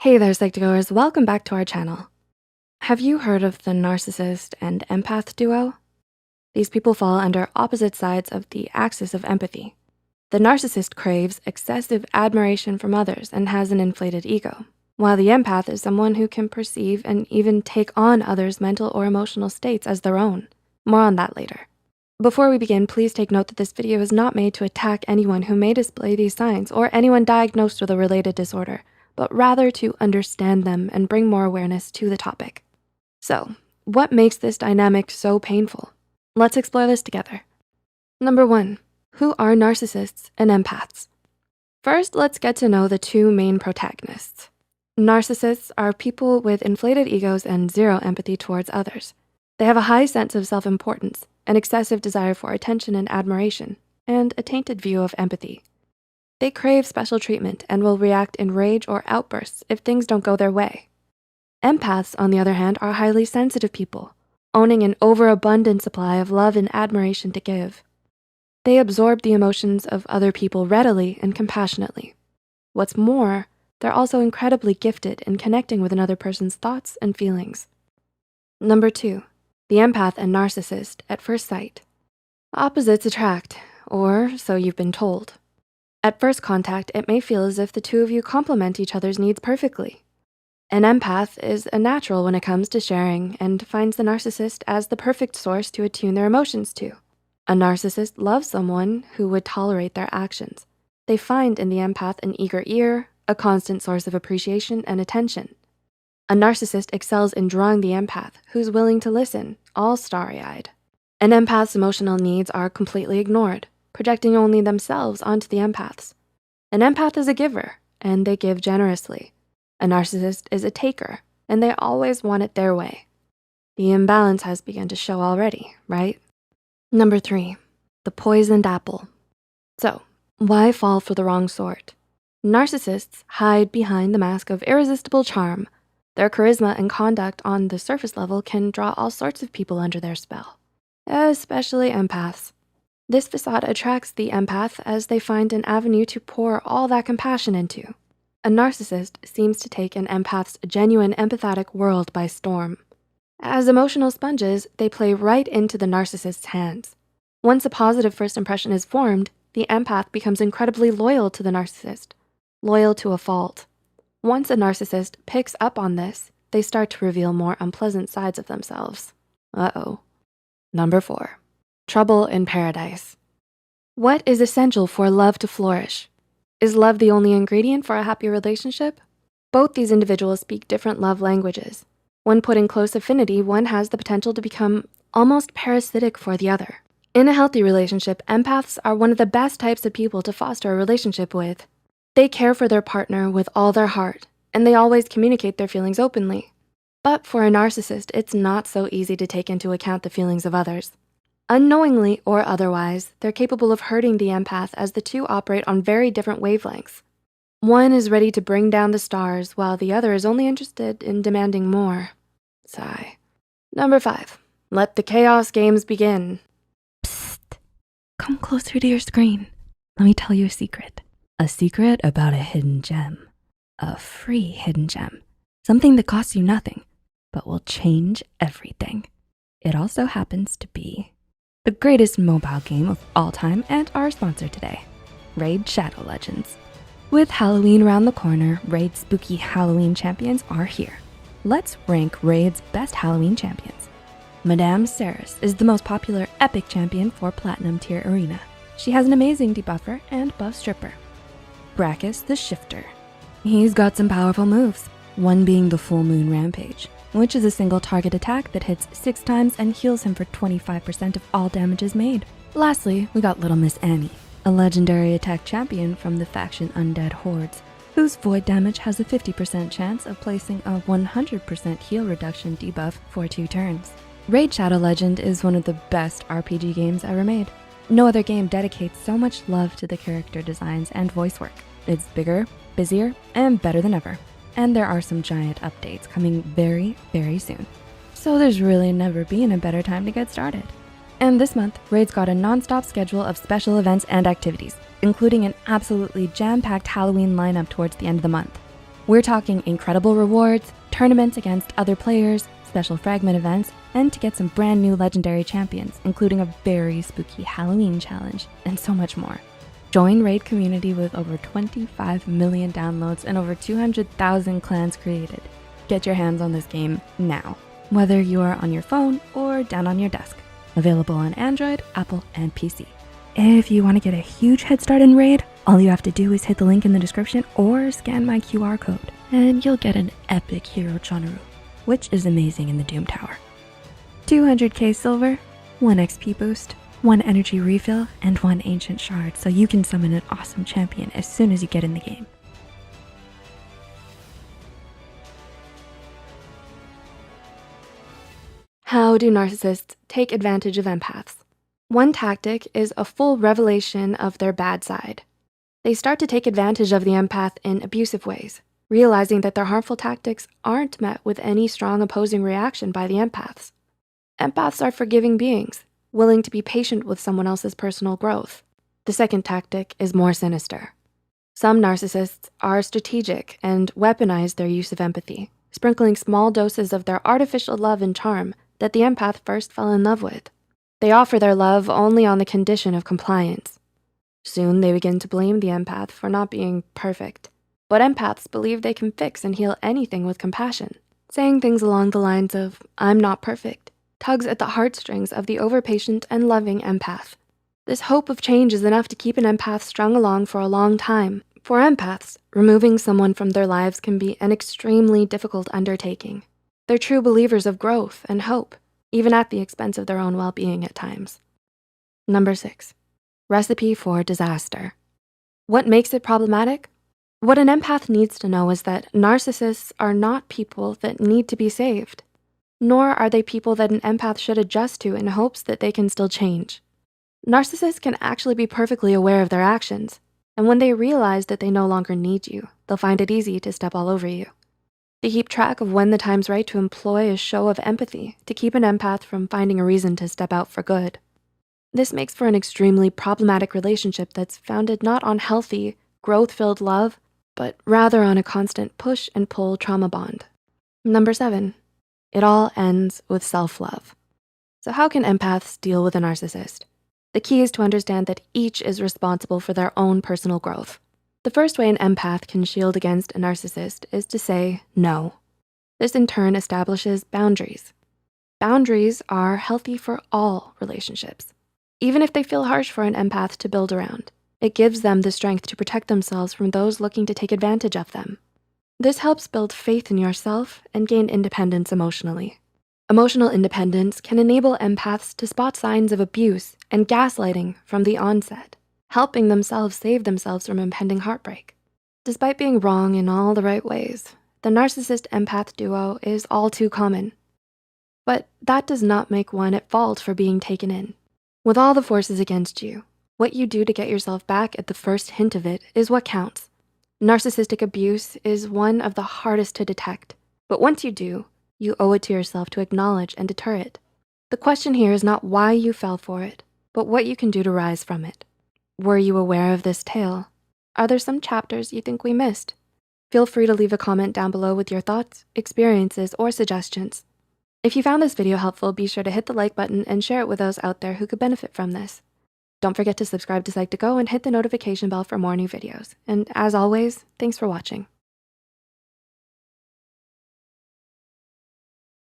Hey there, Psych2Goers, welcome back to our channel. Have you heard of the narcissist and empath duo? These people fall under opposite sides of the axis of empathy. The narcissist craves excessive admiration from others and has an inflated ego, while the empath is someone who can perceive and even take on others' mental or emotional states as their own. More on that later. Before we begin, please take note that this video is not made to attack anyone who may display these signs or anyone diagnosed with a related disorder, but rather to understand them and bring more awareness to the topic. So, what makes this dynamic so painful? Let's explore this together. Number 1, who are narcissists and empaths? First, let's get to know the two main protagonists. Narcissists are people with inflated egos and zero empathy towards others. They have a high sense of self-importance, an excessive desire for attention and admiration, and a tainted view of empathy. They crave special treatment and will react in rage or outbursts if things don't go their way. Empaths, on the other hand, are highly sensitive people, owning an overabundant supply of love and admiration to give. They absorb the emotions of other people readily and compassionately. What's more, they're also incredibly gifted in connecting with another person's thoughts and feelings. Number 2, the empath and narcissist at first sight. Opposites attract, or so you've been told. At first contact, it may feel as if the two of you complement each other's needs perfectly. An empath is a natural when it comes to sharing and finds the narcissist as the perfect source to attune their emotions to. A narcissist loves someone who would tolerate their actions. They find in the empath an eager ear, a constant source of appreciation and attention. A narcissist excels in drawing the empath, who's willing to listen, all starry-eyed. An empath's emotional needs are completely ignored, projecting only themselves onto the empaths. An empath is a giver, and they give generously. A narcissist is a taker, and they always want it their way. The imbalance has begun to show already, right? Number 3, the poisoned apple. So, why fall for the wrong sort? Narcissists hide behind the mask of irresistible charm. Their charisma and conduct on the surface level can draw all sorts of people under their spell, especially empaths. This facade attracts the empath as they find an avenue to pour all that compassion into. A narcissist seems to take an empath's genuine empathetic world by storm. As emotional sponges, they play right into the narcissist's hands. Once a positive first impression is formed, the empath becomes incredibly loyal to the narcissist, loyal to a fault. Once a narcissist picks up on this, they start to reveal more unpleasant sides of themselves. Number 4, trouble in paradise. What is essential for love to flourish? Is love the only ingredient for a happy relationship? Both these individuals speak different love languages. When put in close affinity, one has the potential to become almost parasitic for the other. In a healthy relationship, empaths are one of the best types of people to foster a relationship with. They care for their partner with all their heart, and they always communicate their feelings openly. But for a narcissist, it's not so easy to take into account the feelings of others. Unknowingly or otherwise, they're capable of hurting the empath as the two operate on very different wavelengths. One is ready to bring down the stars while the other is only interested in demanding more. Sigh. Number 5, let the chaos games begin. Psst, come closer to your screen. Let me tell you a secret. A secret about a hidden gem. A free hidden gem. Something that costs you nothing, but will change everything. It also happens to be the greatest mobile game of all time and our sponsor today, Raid Shadow Legends. With Halloween around the corner, Raid's spooky Halloween champions are here. Let's rank Raid's best Halloween champions. Madame Saris is the most popular epic champion for Platinum Tier Arena. She has an amazing debuffer and buff stripper. Brachus the Shifter. He's got some powerful moves, one being the Full Moon Rampage, which is a single target attack that hits 6 times and heals him for 25% of all damages made. Lastly, we got Little Miss Annie, a legendary attack champion from the faction Undead Hordes, whose void damage has a 50% chance of placing a 100% heal reduction debuff for 2 turns. Raid Shadow Legend is one of the best RPG games ever made. No other game dedicates so much love to the character designs and voice work. It's bigger, busier, and better than ever. And there are some giant updates coming very, very soon. So there's really never been a better time to get started. And this month, Raid's got a non-stop schedule of special events and activities, including an absolutely jam-packed Halloween lineup towards the end of the month. We're talking incredible rewards, tournaments against other players, special fragment events, and to get some brand new legendary champions, including a very spooky Halloween challenge, and so much more. Join Raid community with over 25 million downloads and over 200,000 clans created. Get your hands on this game now, whether you are on your phone or down on your desk. Available on Android, Apple, and PC. If you want to get a huge head start in Raid, all you have to do is hit the link in the description or scan my QR code, and you'll get an epic hero Chonaru, which is amazing in the Doom Tower. 200k silver, 1 XP boost, 1 energy refill, and 1 ancient shard, so you can summon an awesome champion as soon as you get in the game. How do narcissists take advantage of empaths? One tactic is a full revelation of their bad side. They start to take advantage of the empath in abusive ways, realizing that their harmful tactics aren't met with any strong opposing reaction by the empaths. Empaths are forgiving beings, willing to be patient with someone else's personal growth. The second tactic is more sinister. Some narcissists are strategic and weaponize their use of empathy, sprinkling small doses of their artificial love and charm that the empath first fell in love with. They offer their love only on the condition of compliance. Soon they begin to blame the empath for not being perfect, but empaths believe they can fix and heal anything with compassion, saying things along the lines of, "I'm not perfect," tugs at the heartstrings of the overpatient and loving empath. This hope of change is enough to keep an empath strung along for a long time. For empaths, removing someone from their lives can be an extremely difficult undertaking. They're true believers of growth and hope, even at the expense of their own well-being at times. Number 6, recipe for disaster. What makes it problematic? What an empath needs to know is that narcissists are not people that need to be saved, nor are they people that an empath should adjust to in hopes that they can still change. Narcissists can actually be perfectly aware of their actions, and when they realize that they no longer need you, they'll find it easy to step all over you. They keep track of when the time's right to employ a show of empathy to keep an empath from finding a reason to step out for good. This makes for an extremely problematic relationship that's founded not on healthy, growth-filled love, but rather on a constant push and pull trauma bond. Number 7, it all ends with self-love. So how can empaths deal with a narcissist? The key is to understand that each is responsible for their own personal growth. The first way an empath can shield against a narcissist is to say no. This in turn establishes boundaries. Boundaries are healthy for all relationships. Even if they feel harsh for an empath to build around, it gives them the strength to protect themselves from those looking to take advantage of them. This helps build faith in yourself and gain independence emotionally. Emotional independence can enable empaths to spot signs of abuse and gaslighting from the onset, helping themselves save themselves from impending heartbreak. Despite being wrong in all the right ways, the narcissist-empath duo is all too common. But that does not make one at fault for being taken in. With all the forces against you, what you do to get yourself back at the first hint of it is what counts. Narcissistic abuse is one of the hardest to detect, but once you do, you owe it to yourself to acknowledge and deter it. The question here is not why you fell for it, but what you can do to rise from it. Were you aware of this tale? Are there some chapters you think we missed? Feel free to leave a comment down below with your thoughts, experiences, or suggestions. If you found this video helpful, be sure to hit the like button and share it with those out there who could benefit from this. Don't forget to subscribe to Psych2Go and hit the notification bell for more new videos. And as always, thanks for watching.